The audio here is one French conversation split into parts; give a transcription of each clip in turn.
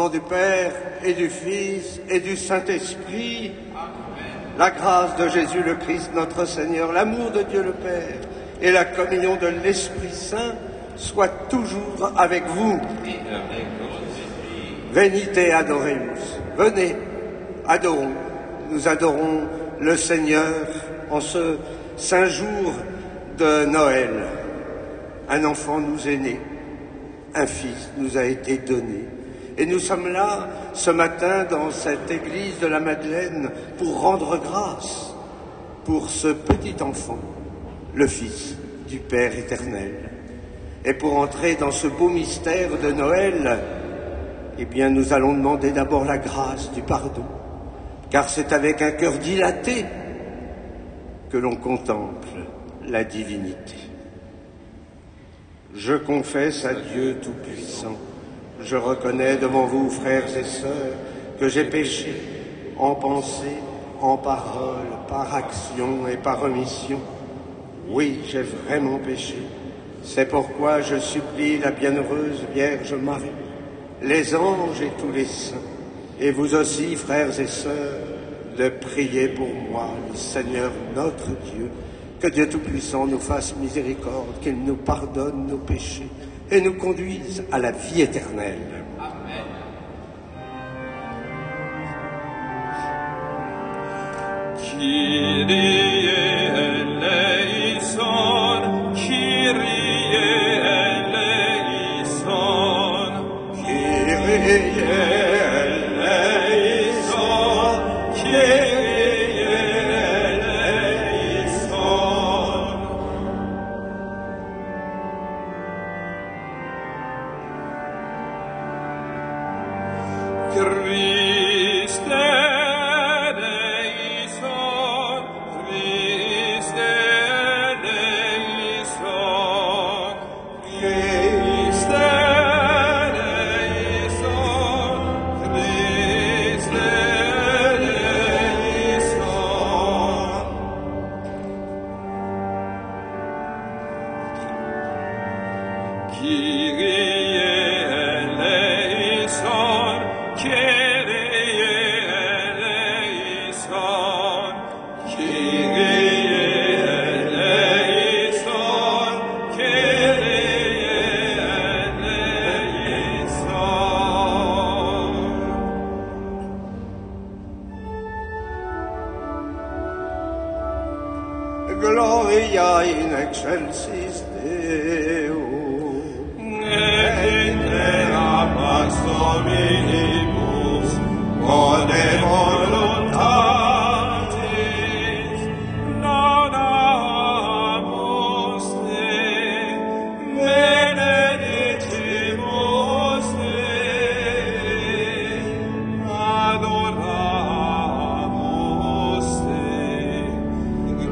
du Père et du Fils et du Saint-Esprit, la grâce de Jésus le Christ notre Seigneur, l'amour de Dieu le Père et la communion de l'Esprit Saint soient toujours avec vous. Venite adoremus. Venez, adorons. Nous adorons le Seigneur en ce saint jour de Noël. Un enfant nous est né, un fils nous a été donné. Et nous sommes là ce matin dans cette église de la Madeleine pour rendre grâce pour ce petit enfant, le Fils du Père éternel. Et pour entrer dans ce beau mystère de Noël, eh bien nous allons demander d'abord la grâce du pardon, car c'est avec un cœur dilaté que l'on contemple la divinité. Je confesse à Dieu Tout-Puissant, je reconnais devant vous, frères et sœurs, que j'ai péché en pensée, en parole, par action et par omission. Oui, j'ai vraiment péché. C'est pourquoi je supplie la bienheureuse Vierge Marie, les anges et tous les saints, et vous aussi, frères et sœurs, de prier pour moi, le Seigneur notre Dieu, que Dieu Tout-Puissant nous fasse miséricorde, qu'il nous pardonne nos péchés et nous conduise à la vie éternelle. Amen. Kyrie eleison, Kyrie eleison, Kyrie eleison, Kyrie eleison. Christe eleison, Christe eleison, Christe eleison, Christe eleison. Kyrie eleison, Kyrie eleison, Kyrie eleison, Kyrie eleison. Gloria in excelsis Deo. Et in terra pax hominibus, bone voluntatis, laudamus te, benedicimus te, adoramus te,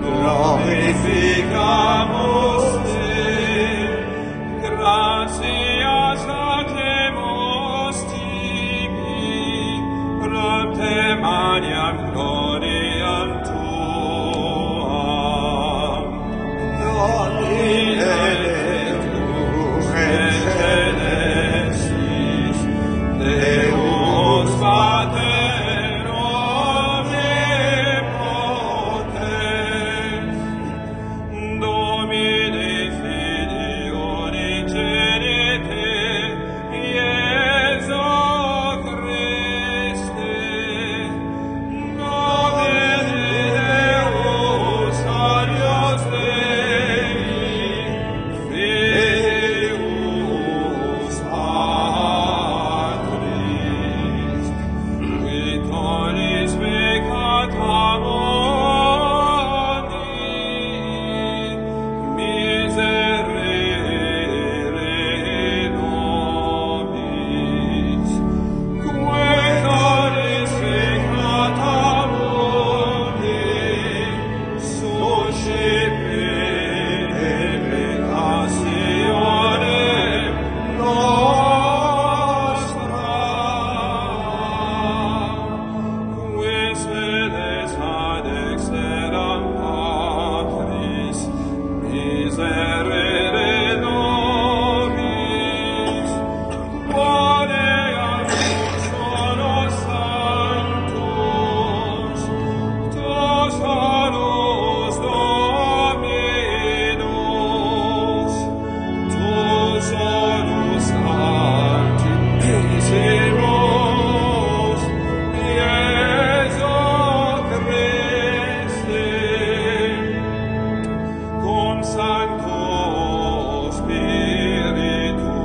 glorificamus te, gratias lacemus tibi, propter miserere nobis, quale sono santos, tos oros dominos, tos oros altissimus, Iesu Christe, cum Sancto Spiritu,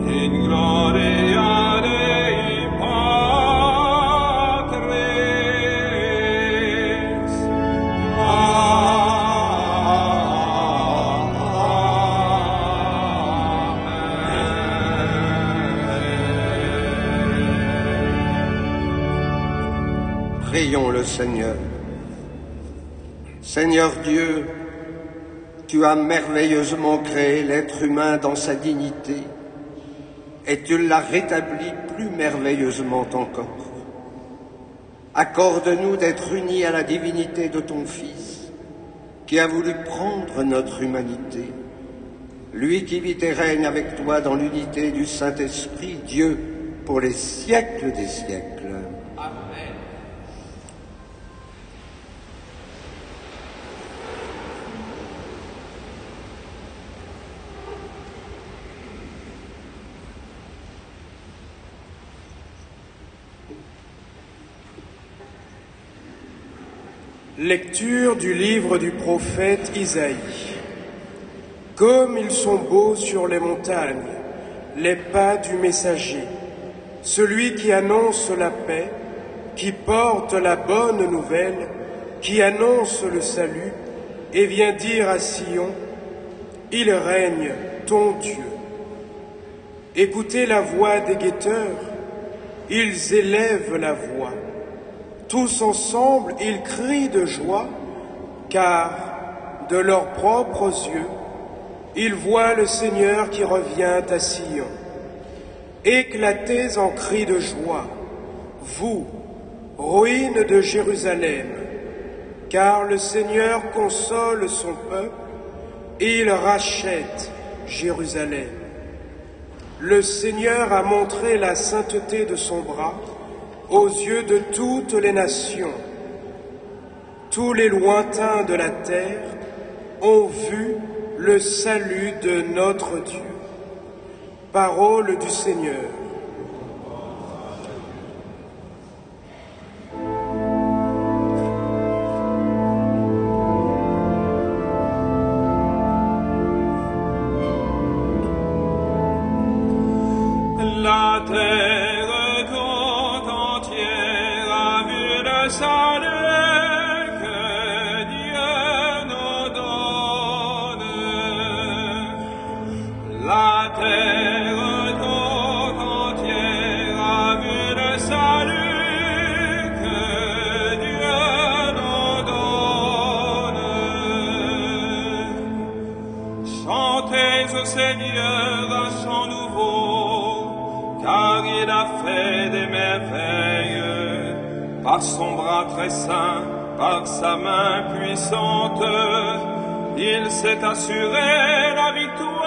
in gloria Dei Patris. Amen. Prions le Seigneur. Seigneur Dieu, tu as merveilleusement créé l'être humain dans sa dignité et tu l'as rétabli plus merveilleusement encore. Accorde-nous d'être unis à la divinité de ton Fils, qui a voulu prendre notre humanité, lui qui vit et règne avec toi dans l'unité du Saint-Esprit, Dieu, pour les siècles des siècles. Lecture du livre du prophète Isaïe. Comme ils sont beaux sur les montagnes, les pas du messager, celui qui annonce la paix, qui porte la bonne nouvelle, qui annonce le salut et vient dire à Sion, il règne ton Dieu. Écoutez la voix des guetteurs, ils élèvent la voix. Tous ensemble, ils crient de joie, car de leurs propres yeux, ils voient le Seigneur qui revient à Sion. Éclatez en cris de joie, vous, ruines de Jérusalem, car le Seigneur console son peuple et il rachète Jérusalem. Le Seigneur a montré la sainteté de son bras aux yeux de toutes les nations. Tous les lointains de la terre ont vu le salut de notre Dieu. Parole du Seigneur. La terre toute entière a vu le salut que Dieu nous donne. La terre toute entière a vu le salut que Dieu nous donne. Chantez au Seigneur un chant nouveau, car il a fait des merveilles, par son bras très saint, par sa main puissante, il s'est assuré la victoire.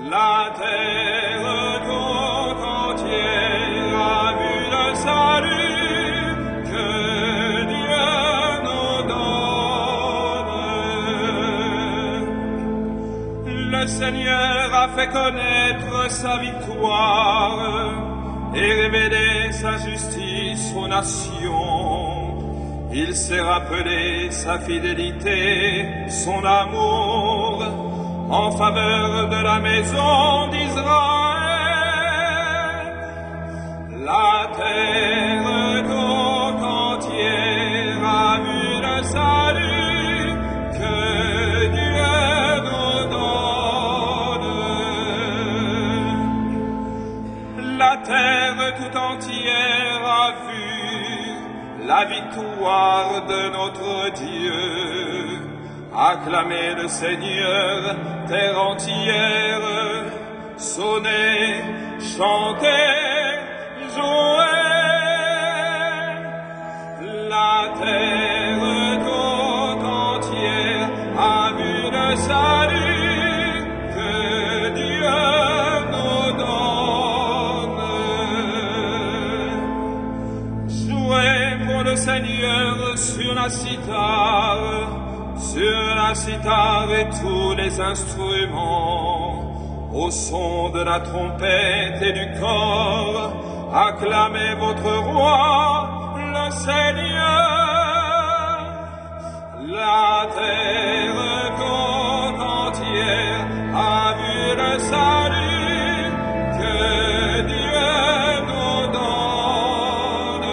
La terre toute entière a vu le salut que Dieu nous donne. Le Seigneur a fait connaître sa victoire et révélé sa justice aux nations. Il s'est rappelé sa fidélité, son amour en faveur de la maison d'Israël. La terre toute entière a vu le salut que Dieu nous donne. La terre tout entière a vu la victoire de notre Dieu. Acclamez le Seigneur, terre entière, sonnez, chantez, jouez. La terre tout le salut que Dieu nous donne. Jouez pour le Seigneur sur la cithare et tous les instruments, au son de la trompette et du cor, acclamez votre roi, le Seigneur. La terre toute entière a vu le salut que Dieu nous donne.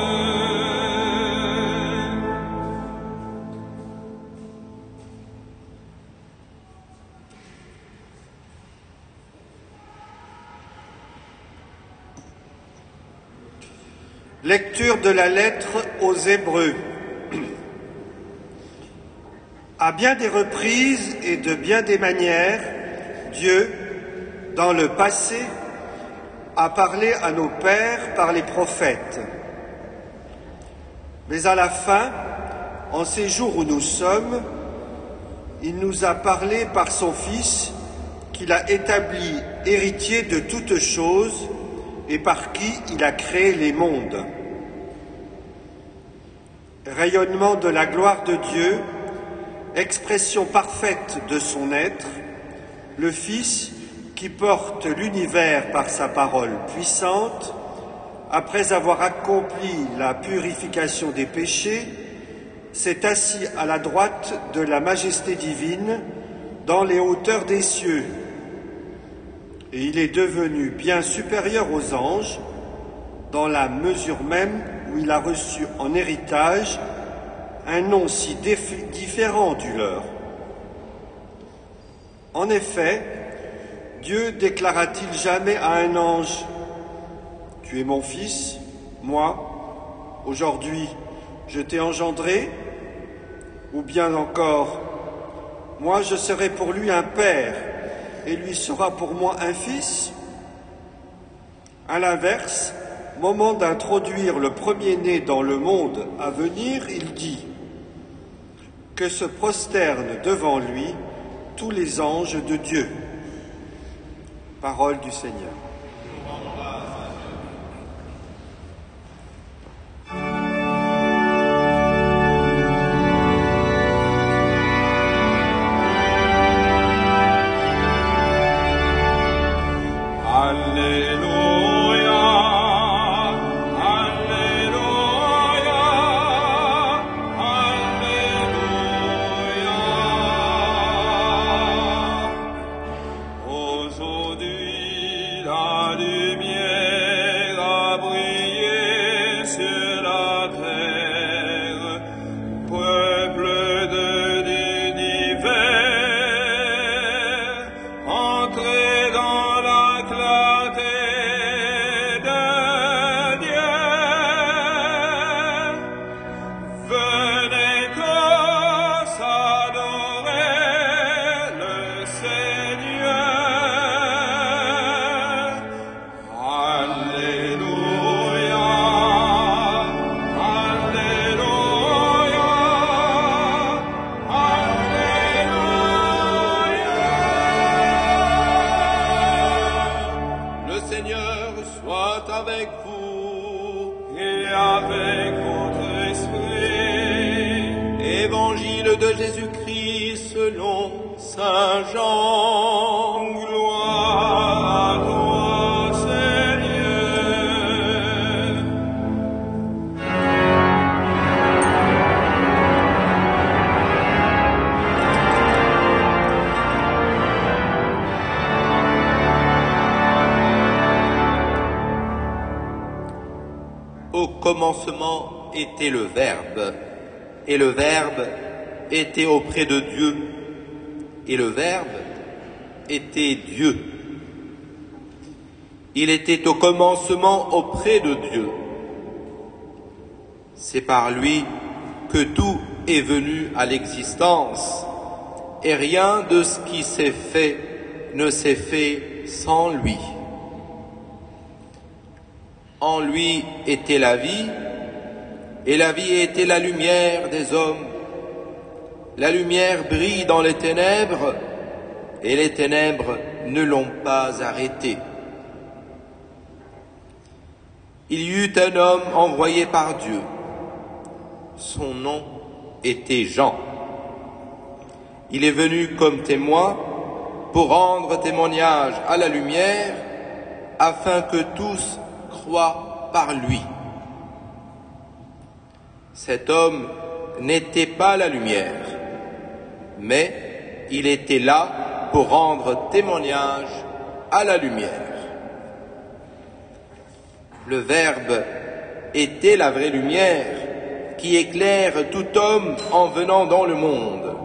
Lecture de la lettre aux Hébreux. À bien des reprises et de bien des manières, Dieu, dans le passé, a parlé à nos pères par les prophètes. Mais à la fin, en ces jours où nous sommes, il nous a parlé par son Fils, qu'il a établi héritier de toutes choses et par qui il a créé les mondes. Rayonnement de la gloire de Dieu, expression parfaite de son être, le Fils qui porte l'univers par sa parole puissante, après avoir accompli la purification des péchés, s'est assis à la droite de la majesté divine dans les hauteurs des cieux. Et il est devenu bien supérieur aux anges, dans la mesure même où il a reçu en héritage un nom si différent du leur. En effet, Dieu déclara-t-il jamais à un ange « Tu es mon fils, moi, aujourd'hui, je t'ai engendré » ou bien encore « Moi, je serai pour lui un père et lui sera pour moi un fils » À l'inverse, moment d'introduire le premier-né dans le monde à venir, il dit que se prosternent devant lui tous les anges de Dieu. Parole du Seigneur. Au commencement était le Verbe, et le Verbe était auprès de Dieu, et le Verbe était Dieu. Il était au commencement auprès de Dieu. C'est par lui que tout est venu à l'existence, et rien de ce qui s'est fait ne s'est fait sans lui. En lui était la vie, et la vie était la lumière des hommes. La lumière brille dans les ténèbres, et les ténèbres ne l'ont pas arrêté. Il y eut un homme envoyé par Dieu. Son nom était Jean. Il est venu comme témoin pour rendre témoignage à la lumière, afin que tous croient par lui. Cet homme n'était pas la lumière, mais il était là pour rendre témoignage à la lumière. Le Verbe était la vraie lumière qui éclaire tout homme en venant dans le monde.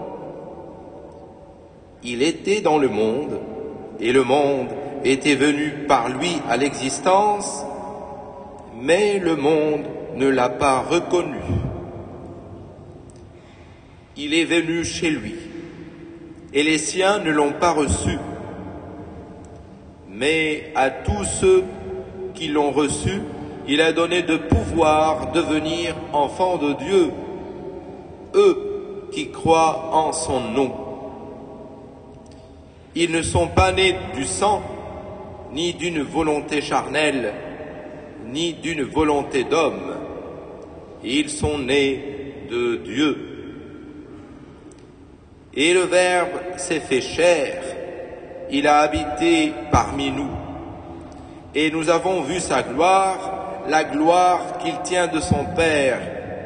Il était dans le monde, et le monde était venu par lui à l'existence, mais le monde ne l'a pas reconnu. Il est venu chez lui, et les siens ne l'ont pas reçu. Mais à tous ceux qui l'ont reçu, il a donné de pouvoir devenir enfants de Dieu, eux qui croient en son nom. Ils ne sont pas nés du sang, ni d'une volonté charnelle, ni d'une volonté d'homme. Ils sont nés de Dieu. Et le Verbe s'est fait chair, il a habité parmi nous. Et nous avons vu sa gloire, la gloire qu'il tient de son Père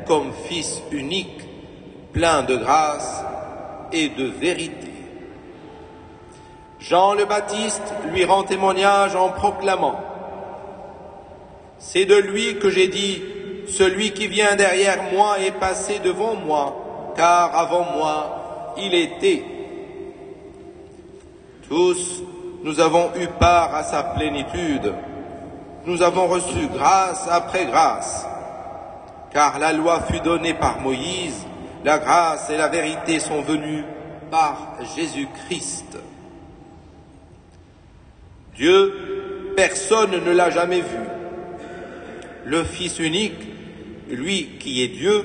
comme Fils unique, plein de grâce et de vérité. Jean le Baptiste lui rend témoignage en proclamant « C'est de lui que j'ai dit, celui qui vient derrière moi est passé devant moi, car avant moi, il était. » Tous, nous avons eu part à sa plénitude. Nous avons reçu grâce après grâce, car la loi fut donnée par Moïse, la grâce et la vérité sont venues par Jésus-Christ. Dieu, personne ne l'a jamais vu. Le Fils unique, lui qui est Dieu,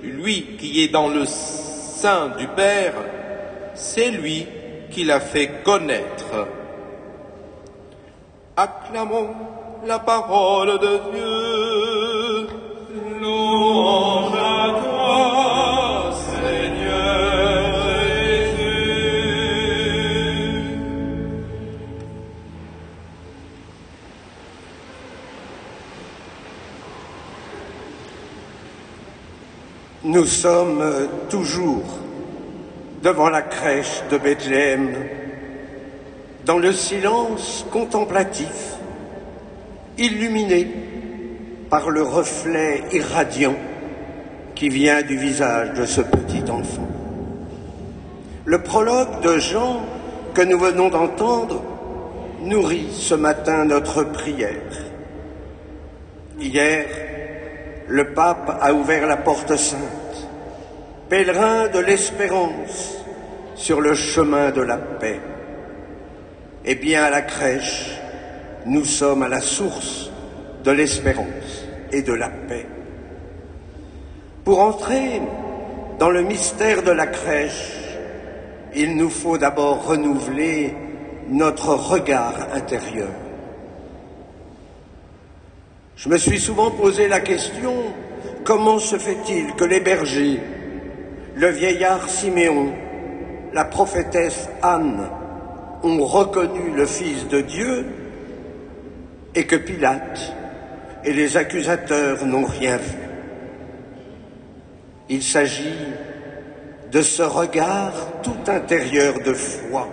lui qui est dans le sein du Père, c'est lui qui l'a fait connaître. Acclamons la parole de Dieu. Louange à toi, Seigneur Jésus. Nous sommes toujours devant la crèche de Bethléem, dans le silence contemplatif, illuminé par le reflet irradiant qui vient du visage de ce petit enfant. Le prologue de Jean que nous venons d'entendre nourrit ce matin notre prière. Hier, le pape a ouvert la porte sainte, pèlerin de l'espérance sur le chemin de la paix. Eh bien, à la crèche, nous sommes à la source de l'espérance et de la paix. Pour entrer dans le mystère de la crèche, il nous faut d'abord renouveler notre regard intérieur. Je me suis souvent posé la question, comment se fait-il que les bergers, le vieillard Siméon, la prophétesse Anne ont reconnu le Fils de Dieu et que Pilate et les accusateurs n'ont rien vu? Il s'agit de ce regard tout intérieur de foi,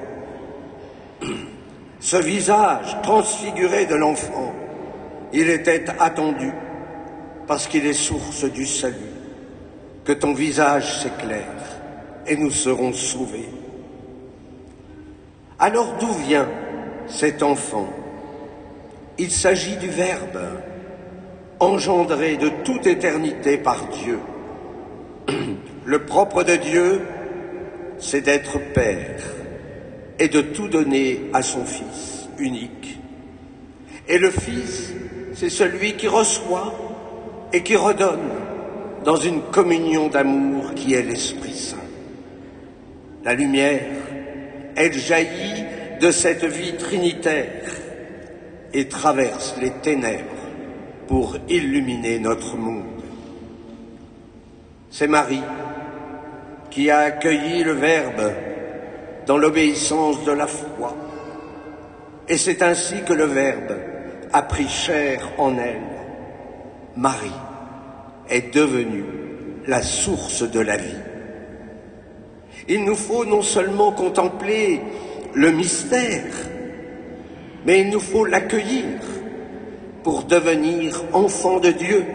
ce visage transfiguré de l'enfant. Il était attendu parce qu'il est source du salut. Que ton visage s'éclaire et nous serons sauvés. Alors d'où vient cet enfant? Il s'agit du Verbe, engendré de toute éternité par Dieu. Le propre de Dieu, c'est d'être Père et de tout donner à son Fils unique. Et le Fils, c'est celui qui reçoit et qui redonne dans une communion d'amour qui est l'Esprit Saint. La lumière Elle jaillit de cette vie trinitaire et traverse les ténèbres pour illuminer notre monde. C'est Marie qui a accueilli le Verbe dans l'obéissance de la foi. Et c'est ainsi que le Verbe a pris chair en elle. Marie est devenue la source de la vie. Il nous faut non seulement contempler le mystère, mais il nous faut l'accueillir pour devenir enfants de Dieu,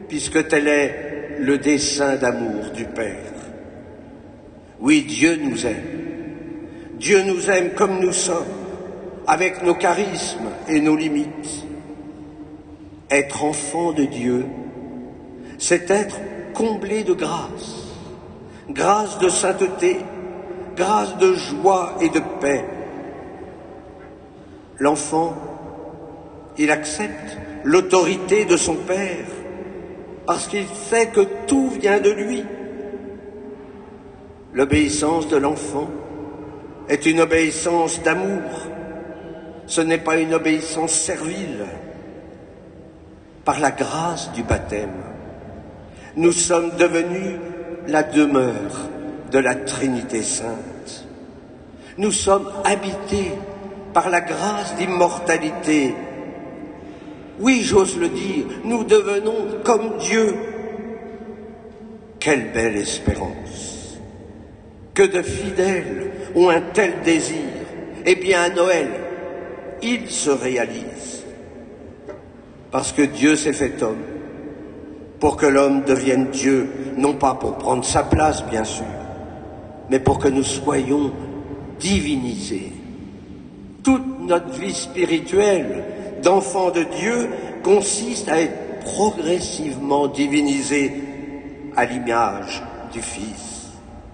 puisque tel est le dessein d'amour du Père. Oui, Dieu nous aime. Dieu nous aime comme nous sommes, avec nos charismes et nos limites. Être enfant de Dieu, c'est être comblé de grâce, grâce de sainteté, grâce de joie et de paix. L'enfant, il accepte l'autorité de son Père parce qu'il sait que tout vient de lui. L'obéissance de l'enfant est une obéissance d'amour. Ce n'est pas une obéissance servile. Par la grâce du baptême, nous sommes devenus la demeure de la Trinité sainte. Nous sommes habités par la grâce d'immortalité. Oui, j'ose le dire, nous devenons comme Dieu. Quelle belle espérance! Que de fidèles ont un tel désir. Eh bien, à Noël, il se réalise. Parce que Dieu s'est fait homme, pour que l'homme devienne Dieu, non pas pour prendre sa place, bien sûr, mais pour que nous soyons divinisés. Toute notre vie spirituelle d'enfant de Dieu consiste à être progressivement divinisé à l'image du Fils,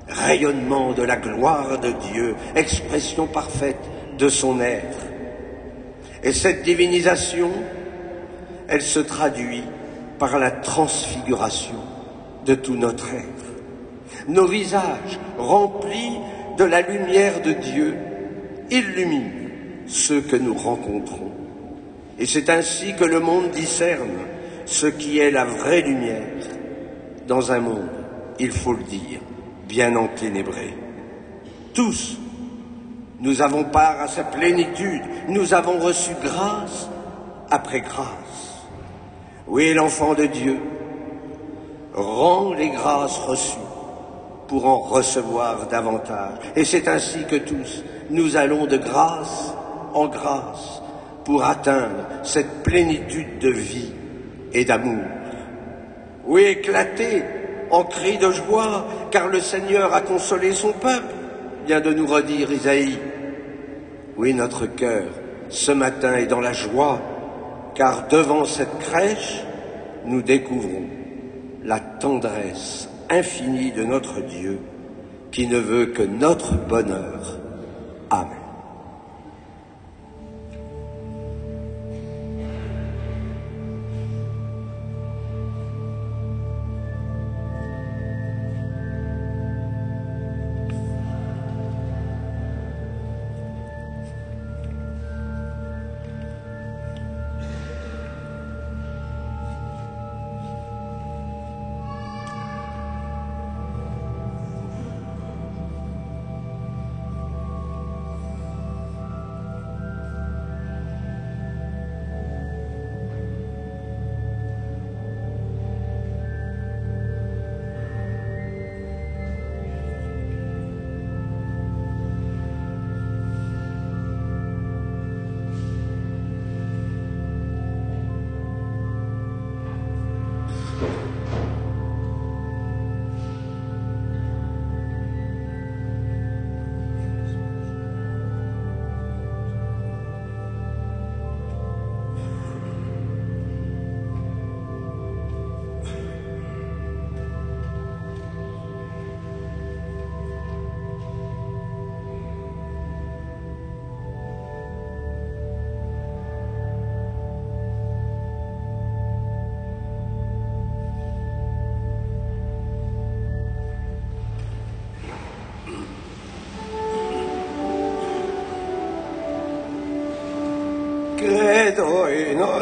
rayonnement de la gloire de Dieu, expression parfaite de son être. Et cette divinisation, elle se traduit par la transfiguration de tout notre être. Nos visages remplis de la lumière de Dieu illuminent ceux que nous rencontrons. Et c'est ainsi que le monde discerne ce qui est la vraie lumière dans un monde, il faut le dire, bien enténébré. Tous, nous avons part à sa plénitude, nous avons reçu grâce après grâce. Oui, l'enfant de Dieu rend les grâces reçues pour en recevoir davantage. Et c'est ainsi que tous, nous allons de grâce en grâce pour atteindre cette plénitude de vie et d'amour. Oui, éclater en cris de joie, car le Seigneur a consolé son peuple, vient de nous redire Isaïe. Oui, notre cœur, ce matin, est dans la joie, car devant cette crèche, nous découvrons la tendresse infinie de notre Dieu, qui ne veut que notre bonheur. Amen.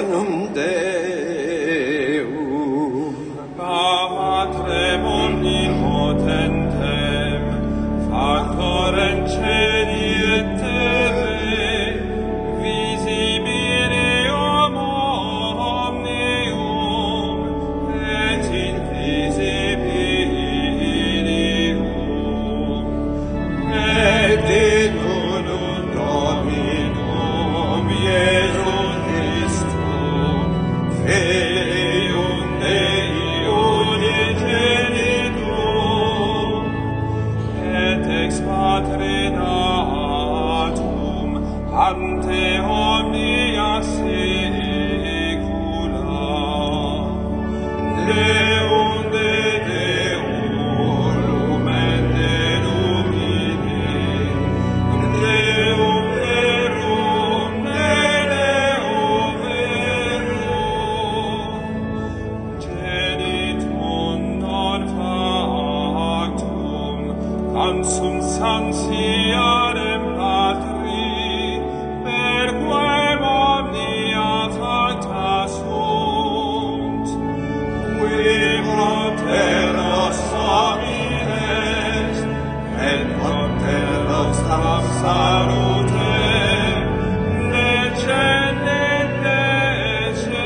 Deum Deum. Patrem omnipotentem, factorem celi et terrae, visibilium omnium, et invisibilium, et in unum Dominum Iesum Christum, Filium Dei unigenitum, et ex Patre natum, ante omnia saecula. Deum de Deum, lumen de lumine, Deum verum de Deum verum, genitum non factum, ansum sanciarem Patri, per quem omnia facta sunt, qui mater nostra mines, et mater nostra salute, descendet decenis,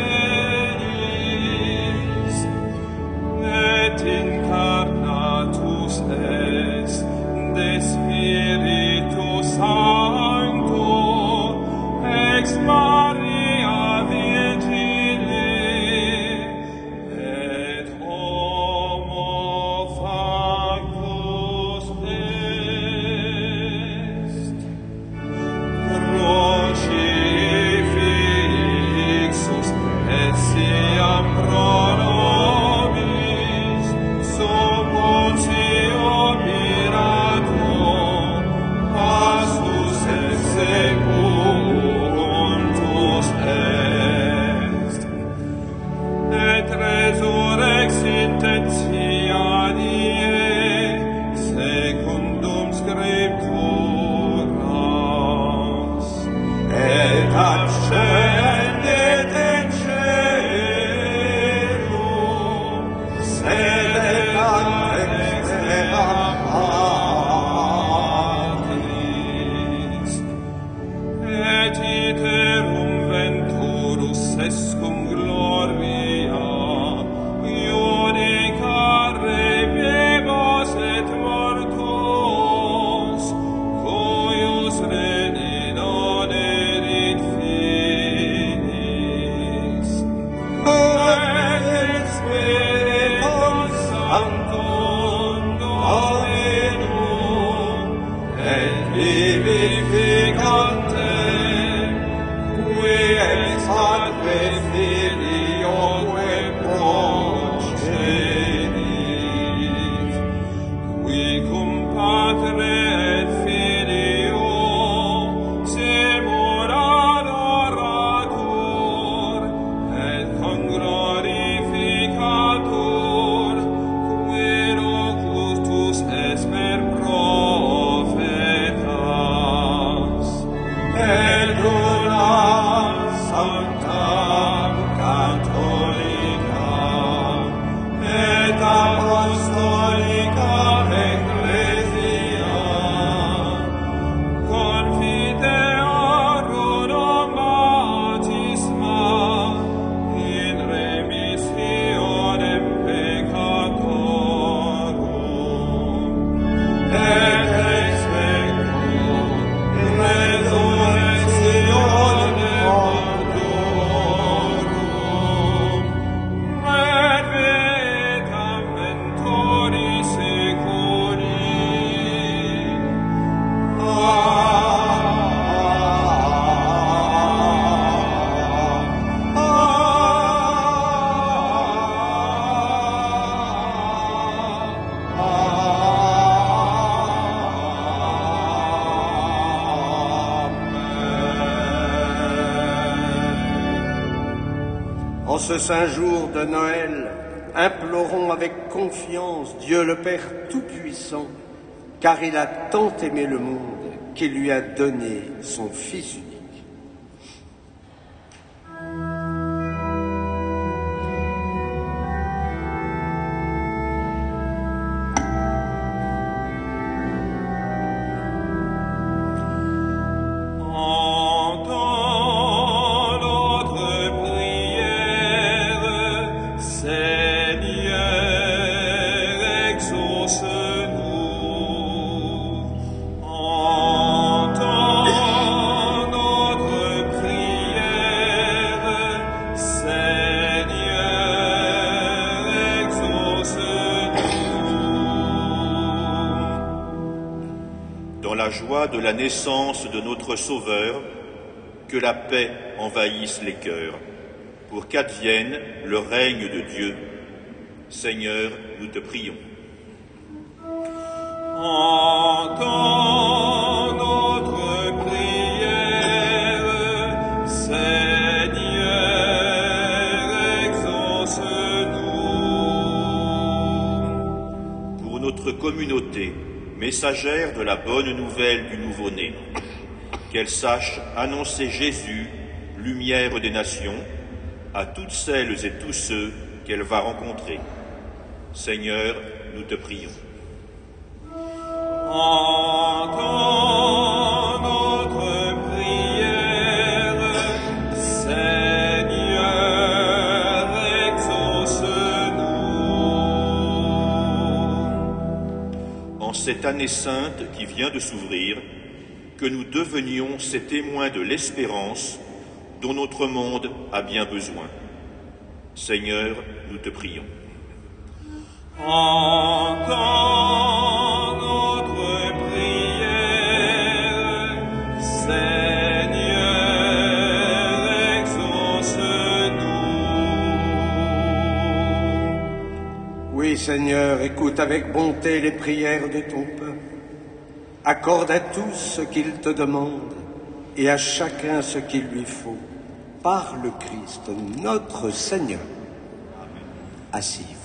et incarnatus est de Spiritus Sancto, ex Maria Virgine, et homo factus est. Crucifixus essiam pro nobis, sub potio Pilato, pastus et sepultus est. Et resurrexit et die, secundum scripturas, et ascendet in caelum, sedet ad extrema Patris, et iterum venturus escum gloria, iudicare vivos et mortos, cuius reni non erit finis. Et Spiritus Sanctum Dominum, et vivificantem, qui ex atque Filioque progenit, qui cum Patre et Filio semur adoratur, et con glorificatur, qui locutus esper profetas, et una sancta catholica, et apostolica ecclesia, confitearum baptisma in remissionem peccatorum, et expectum resurrectionem mortuorum, et vitam ventori seculi. En ce saint jour de Noël, implorons avec confiance Dieu le Père Tout-Puissant, car il a tant aimé le monde qu'il lui a donné son Fils unique. la joie de la naissance de notre Sauveur, que la paix envahisse les cœurs, pour qu'advienne le règne de Dieu. Seigneur, nous te prions. Entends notre prière, Seigneur, exauce-nous. Pour notre communauté, messagère de la bonne nouvelle du nouveau-né, qu'elle sache annoncer Jésus, lumière des nations, à toutes celles et tous ceux qu'elle va rencontrer. Seigneur, nous te prions. Entends notre prière, Seigneur, exauce-nous. En cette année sainte qui vient de s'ouvrir, que nous devenions ces témoins de l'espérance dont notre monde a bien besoin. Seigneur, nous te prions. Entends notre prière, Seigneur, exauce-nous. Oui, Seigneur, écoute avec bonté les prières de ton peuple. Accorde à tous ce qu'il te demande et à chacun ce qu'il lui faut. Par le Christ, notre Seigneur. Assis.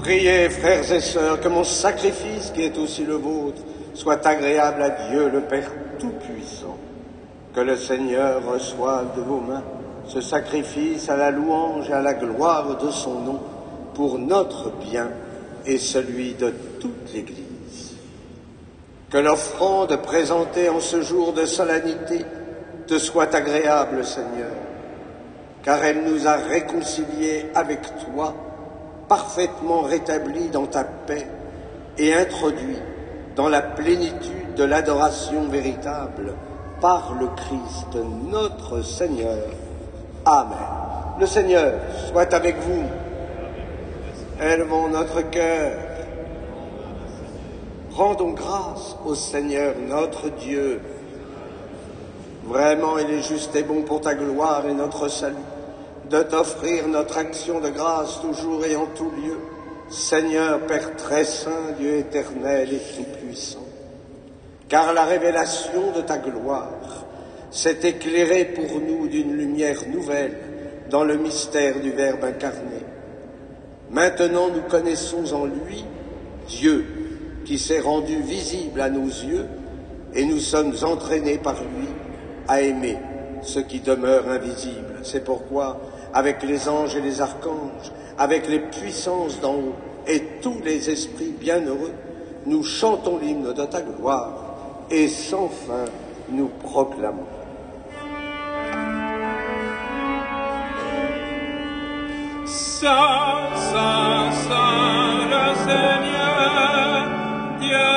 Priez, frères et sœurs, que mon sacrifice, qui est aussi le vôtre, soit agréable à Dieu, le Père Tout-Puissant. Que le Seigneur reçoive de vos mains ce sacrifice à la louange et à la gloire de son nom, pour notre bien et celui de toute l'Église. Que l'offrande présentée en ce jour de solennité te soit agréable, Seigneur, car elle nous a réconciliés avec toi, parfaitement rétablis dans ta paix et introduits dans la plénitude de l'adoration véritable par le Christ notre Seigneur. Amen. Le Seigneur soit avec vous. Élevons notre cœur. Rendons grâce au Seigneur notre Dieu. Vraiment, il est juste et bon pour ta gloire et notre salut de t'offrir notre action de grâce toujours et en tout lieu, Seigneur, Père très saint, Dieu éternel et tout-puissant. Car la révélation de ta gloire s'est éclairée pour nous d'une lumière nouvelle dans le mystère du Verbe incarné. Maintenant, nous connaissons en lui Dieu, qui s'est rendu visible à nos yeux, et nous sommes entraînés par lui à aimer ce qui demeure invisible. C'est pourquoi, avec les anges et les archanges, avec les puissances d'en haut et tous les esprits bienheureux, nous chantons l'hymne de ta gloire et sans fin nous proclamons. Saint, Saint, Saint, le Seigneur, Dieu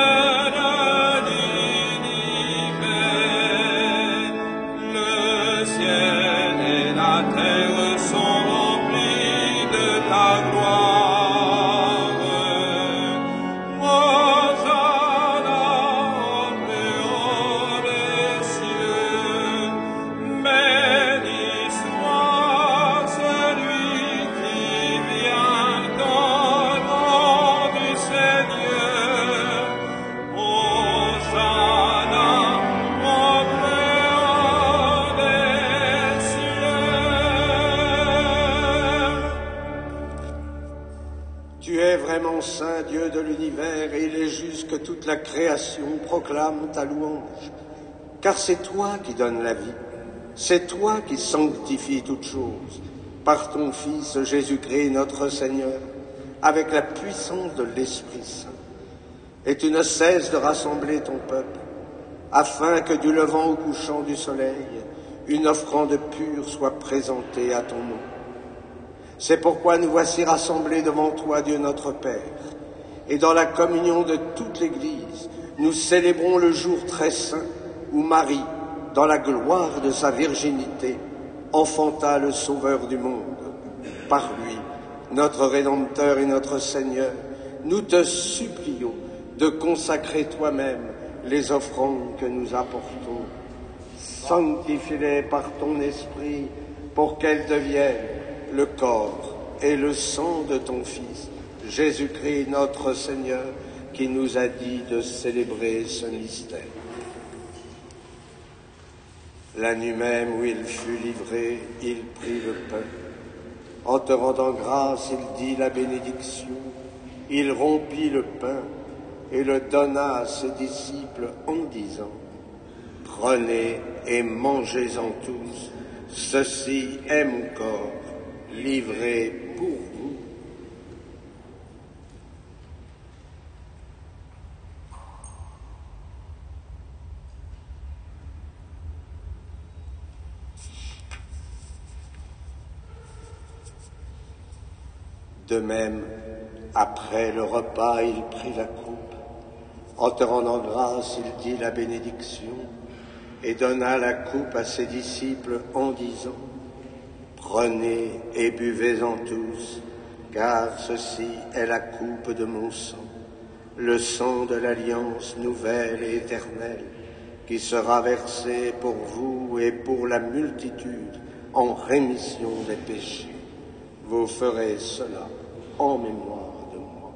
de l'univers, le ciel et la terre sont remplis de ta gloire. Hosanna au plus haut des cieux, béni soit celui qui vient dans le nom du Seigneur. Hosanna au plus haut des cieux. Tu es vraiment saint, Dieu de l'univers, et il est juste que toute la création proclame ta louange. Car c'est toi qui donnes la vie, c'est toi qui sanctifies toutes choses, par ton Fils Jésus-Christ notre Seigneur, avec la puissance de l'Esprit Saint. Et tu ne cesses de rassembler ton peuple, afin que du levant au couchant du soleil, une offrande pure soit présentée à ton nom. C'est pourquoi nous voici rassemblés devant toi, Dieu notre Père, et dans la communion de toute l'Église, nous célébrons le jour très saint où Marie, dans la gloire de sa virginité, enfanta le Sauveur du monde. Par lui, notre Rédempteur et notre Seigneur, nous te supplions de consacrer toi-même les offrandes que nous apportons. Sanctifie-les par ton Esprit pour qu'elles deviennent le corps et le sang de ton Fils, Jésus-Christ notre Seigneur, qui nous a dit de célébrer ce mystère. La nuit même où il fut livré, il prit le pain. En te rendant grâce, il dit la bénédiction. Il rompit le pain et le donna à ses disciples en disant : « Prenez et mangez-en tous, ceci est mon corps, livré pour vous. » De même, après le repas, il prit la coupe. En te rendant grâce, il dit la bénédiction et donna la coupe à ses disciples en disant : « Prenez et buvez-en tous, car ceci est la coupe de mon sang, le sang de l'alliance nouvelle et éternelle, qui sera versé pour vous et pour la multitude en rémission des péchés. Vous ferez cela en mémoire de moi. »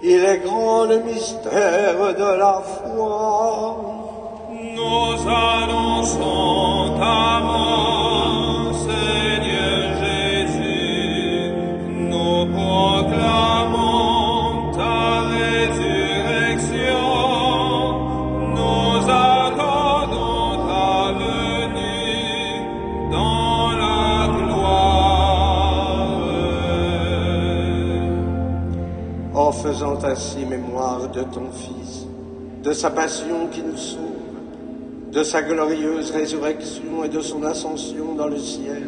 Il est grand le mystère de la foi. Nous annonçons ta mort, Seigneur Jésus. Nous proclamons ta résurrection. Nous attendons ta venue dans la gloire. En faisant ainsi mémoire de ton Fils, de sa passion qui nous sauve, de sa glorieuse résurrection et de son ascension dans le ciel,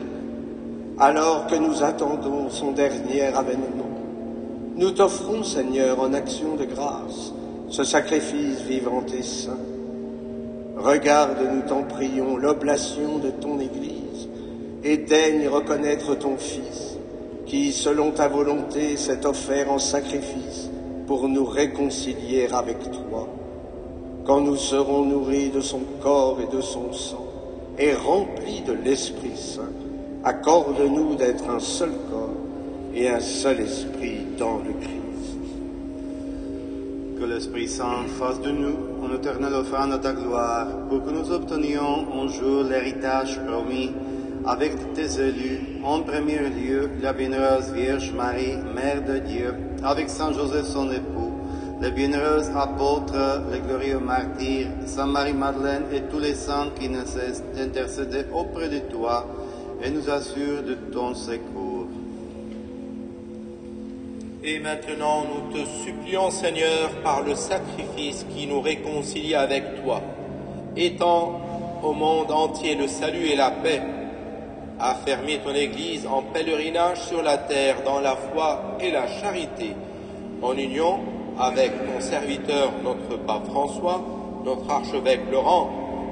alors que nous attendons son dernier avènement, nous t'offrons, Seigneur, en action de grâce, ce sacrifice vivant et saint. Regarde, nous t'en prions, l'oblation de ton Église, et daigne reconnaître ton Fils, qui, selon ta volonté, s'est offert en sacrifice pour nous réconcilier avec toi. Quand nous serons nourris de son corps et de son sang, et remplis de l'Esprit Saint, accorde-nous d'être un seul corps et un seul esprit dans le Christ. Que l'Esprit Saint fasse de nous une éternelle offrande à ta gloire, pour que nous obtenions un jour l'héritage promis avec tes élus, en premier lieu la bienheureuse Vierge Marie, Mère de Dieu, avec Saint Joseph son époux, les bienheureux apôtres, les glorieux martyrs, Sainte Marie-Madeleine et tous les saints qui ne cessent d'intercéder auprès de toi et nous assurent de ton secours. Et maintenant, nous te supplions, Seigneur, par le sacrifice qui nous réconcilie avec toi, étends au monde entier le salut et la paix, affermis ton Église en pèlerinage sur la terre dans la foi et la charité, en union avec ton serviteur, notre pape François, notre archevêque Laurent,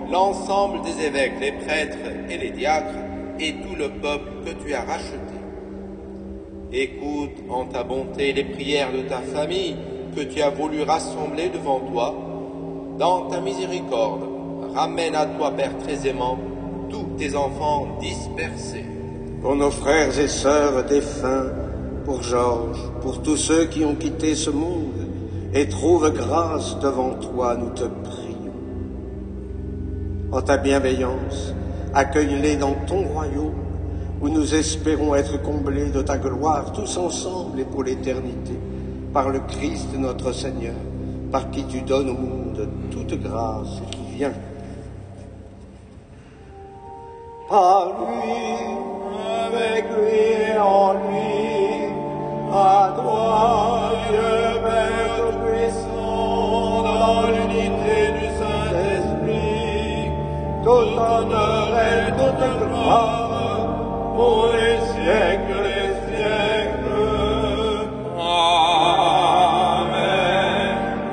l'ensemble des évêques, les prêtres et les diacres, et tout le peuple que tu as racheté. Écoute en ta bonté les prières de ta famille que tu as voulu rassembler devant toi. Dans ta miséricorde, ramène à toi, Père très aimant, tous tes enfants dispersés. Pour nos frères et sœurs défunts, pour Georges, pour tous ceux qui ont quitté ce monde, et trouve grâce devant toi, nous te prions. En ta bienveillance, accueille-les dans ton royaume, où nous espérons être comblés de ta gloire, tous ensemble et pour l'éternité, par le Christ notre Seigneur, par qui tu donnes au monde toute grâce et qui vient. Par lui, avec lui et en lui, à toi, Dieu Père puissant, dans l'unité du Saint-Esprit, tout honneur et toute gloire, pour les siècles des siècles. Amen.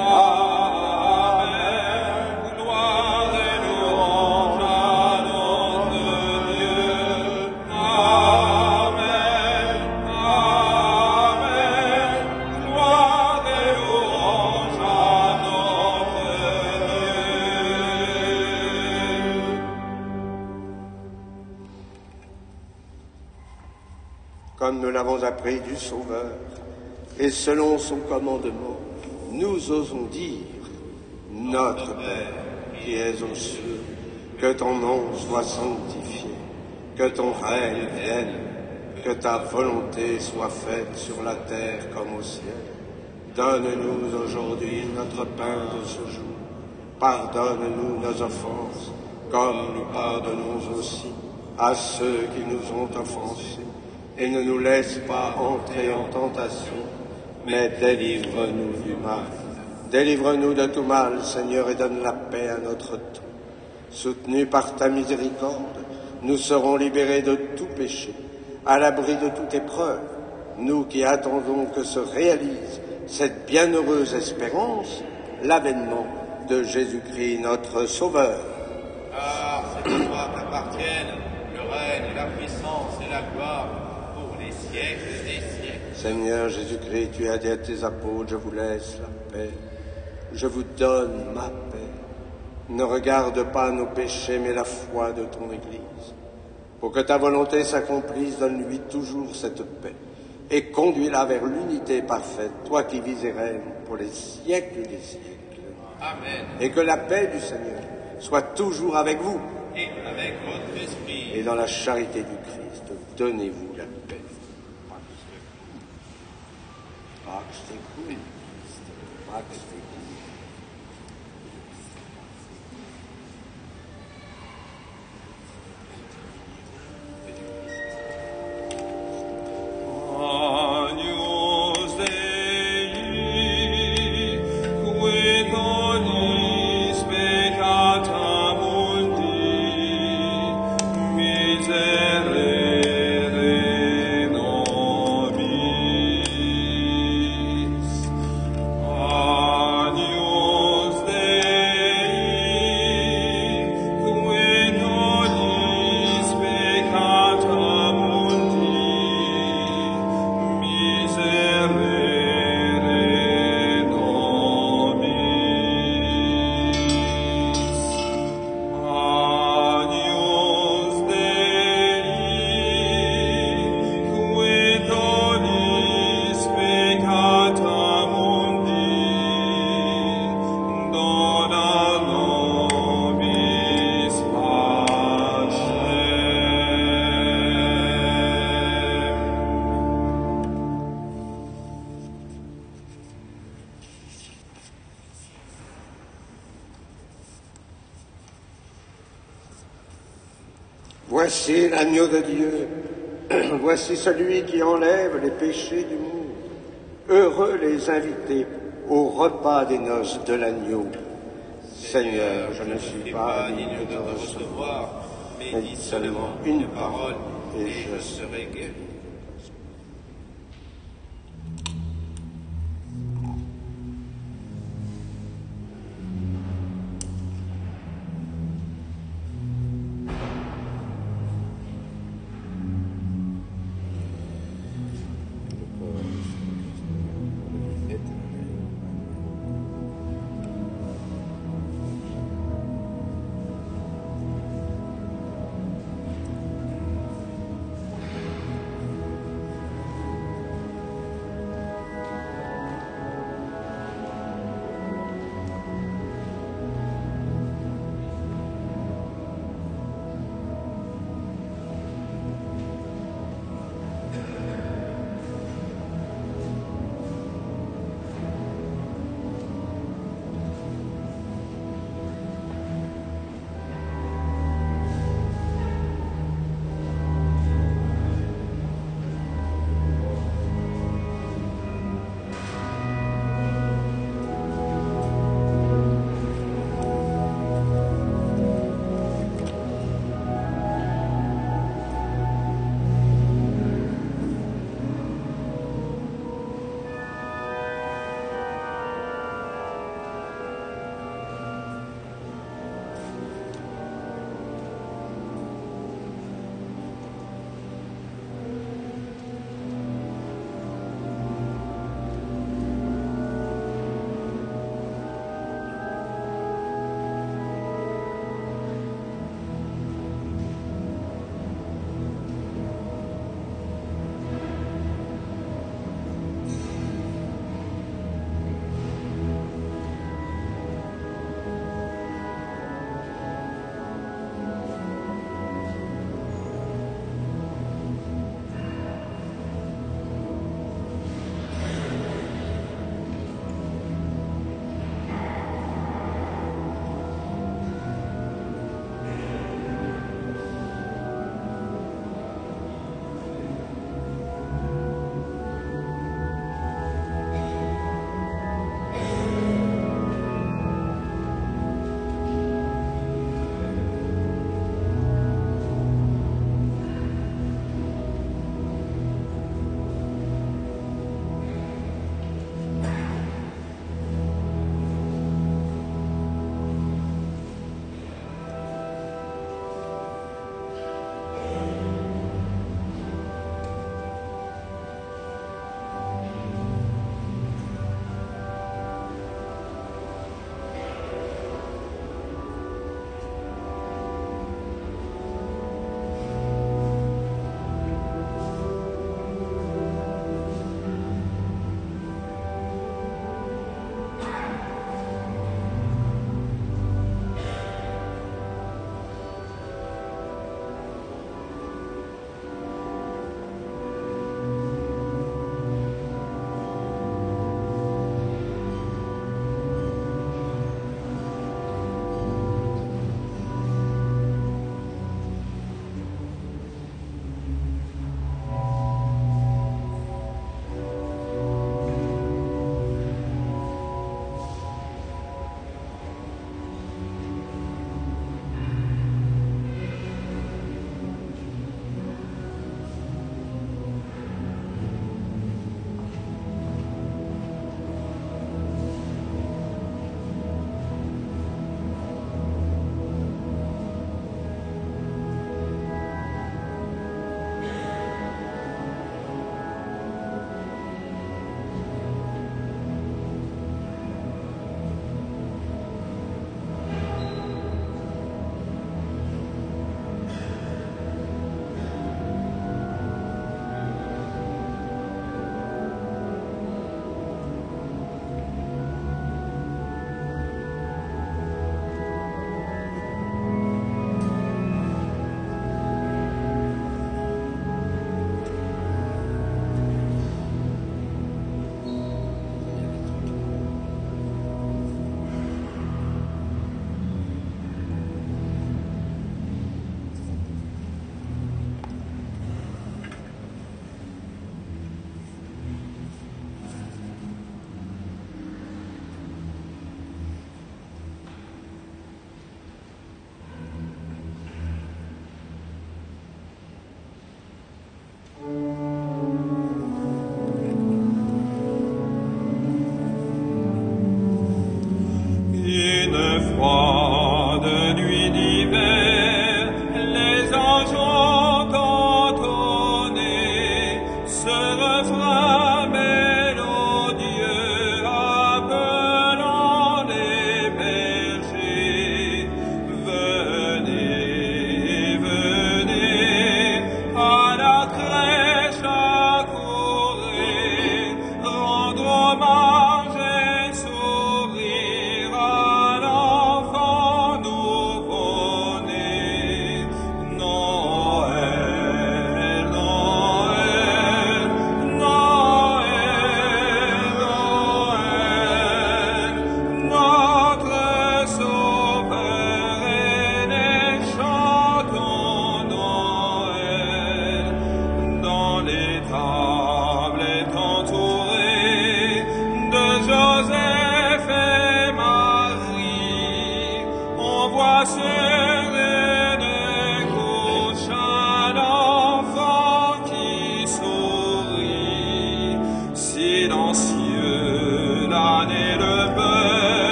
Amen. Gloire et louange à notre Dieu. Amen. Amen. Gloire et louange à notre Dieu. Comme nous l'avons appris du Sauveur, et selon son commandement, nous osons dire, Notre Père, qui es aux cieux, que ton nom soit sanctifié, que ton règne vienne, que ta volonté soit faite sur la terre comme au ciel. Donne-nous aujourd'hui notre pain de ce jour. Pardonne-nous nos offenses, comme nous pardonnons aussi à ceux qui nous ont offensés. Et ne nous laisse pas entrer en tentation, mais délivre-nous du mal. Délivre-nous de tout mal, Seigneur, et donne la paix à notre temps. Soutenus par ta miséricorde, nous serons libérés de tout péché, à l'abri de toute épreuve, nous qui attendons que se réalise cette bienheureuse espérance, l'avènement de Jésus-Christ, notre Sauveur. Car c'est à toi qu'appartiennent le règne, la puissance et la gloire pour les siècles des siècles. Seigneur Jésus-Christ, tu as dit à tes apôtres, je vous laisse la paix, je vous donne ma paix. Ne regarde pas nos péchés, mais la foi de ton Église. Pour que ta volonté s'accomplisse, donne-lui toujours cette paix, et conduis-la vers l'unité parfaite, toi qui vis et règnes pour les siècles des siècles. Amen. Et que la paix du Seigneur soit toujours avec vous. Et avec votre esprit. Et dans la charité du Christ, donnez-vous la paix. Max, c'est cool. Max, c'est cool. Agnus Dei, qui tollis peccata mundi, miserere nobis. Agnus Dei, qui tollis peccata mundi, miserere nobis. Agnus Dei, qui tollis peccata mundi, dona nobis pacem. Voici l'agneau de Dieu, voici celui qui enlève les péchés du monde. Heureux les invités au repas des noces de l'agneau. Seigneur, je ne suis pas digne de te recevoir, mais dis seulement une parole et je serai guéri.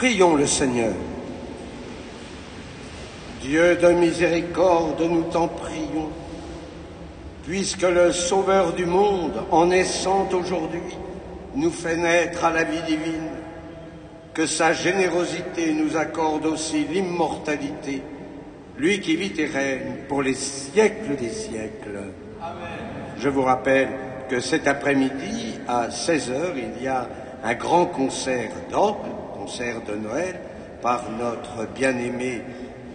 Prions le Seigneur. Dieu de miséricorde, nous t'en prions, puisque le Sauveur du monde, en naissant aujourd'hui, nous fait naître à la vie divine, que sa générosité nous accorde aussi l'immortalité, lui qui vit et règne pour les siècles des siècles. Amen. Je vous rappelle que cet après-midi, à 16h, il y a un grand concert d'orgue, concert de Noël, par notre bien-aimé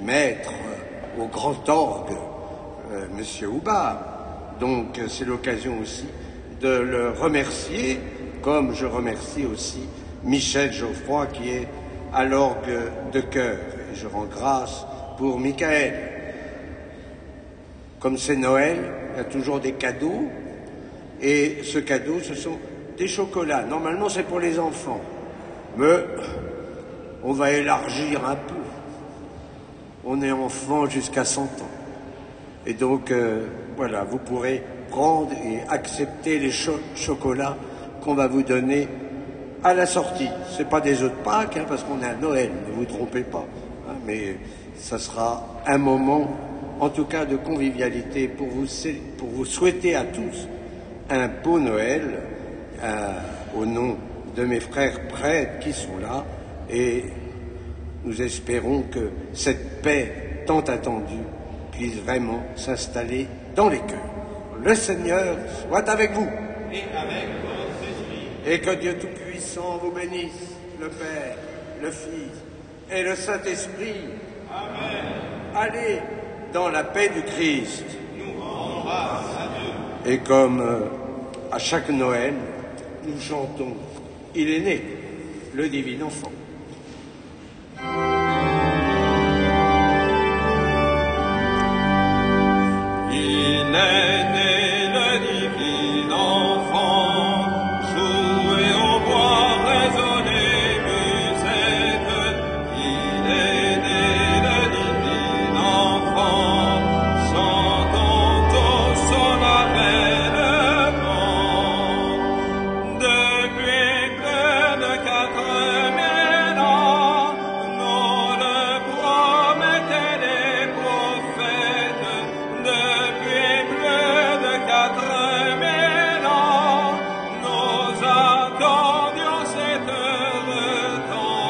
maître au grand orgue, Monsieur Houbard. Donc c'est l'occasion aussi de le remercier, comme je remercie aussi Michel Geoffroy qui est à l'orgue de chœur. Et je rends grâce pour Michael. Comme c'est Noël, il y a toujours des cadeaux, et ce cadeau, ce sont des chocolats. Normalement, c'est pour les enfants, mais on va élargir un peu. On est enfant jusqu'à 100 ans. Et donc, voilà, vous pourrez prendre et accepter les chocolats qu'on va vous donner à la sortie. C'est pas des œufs de Pâques, parce qu'on est à Noël, ne vous trompez pas. Mais ça sera un moment, en tout cas, de convivialité pour vous souhaiter à tous un beau Noël, au nom de mes frères prêtres qui sont là, et nous espérons que cette paix tant attendue puisse vraiment s'installer dans les cœurs. Le Seigneur soit avec vous. Et avec votre esprit. Et que Dieu Tout-Puissant vous bénisse, le Père, le Fils et le Saint-Esprit. Amen. Allez dans la paix du Christ. Nous rendons grâce à Dieu. Et comme à chaque Noël, nous chantons « Il est né, le divin enfant ». Il est né le divin enfant, jouez au bois, résonnez musette. Il est né le divin enfant, chantons tous solennellement. Depuis plus de 4000 ans, nous le promettaient les prophètes. Depuis plus de 4000 ans, nous attendions cet heureux temps.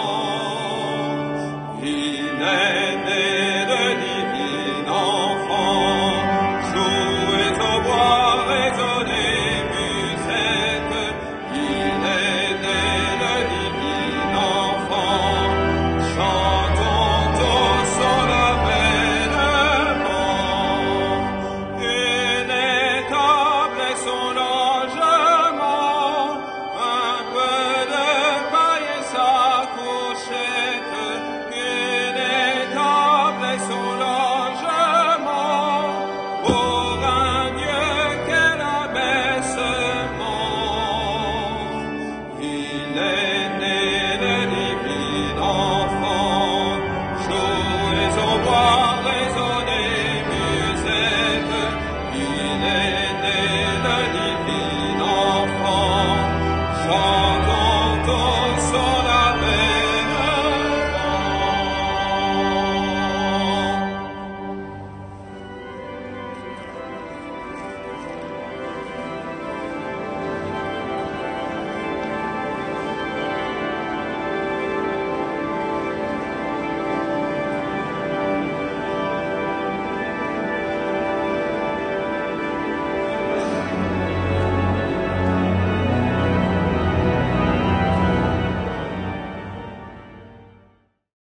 Il est né le divin enfant, jouez au bois, résonnez musette. Il est né le divin enfant, chantons tous solennellement. Une étable est son logement, un peu de paille et sa couchette. Une étable est son logement, pour un Dieu qu'elle abaissement. Il est né le divin enfant, jouez au bois,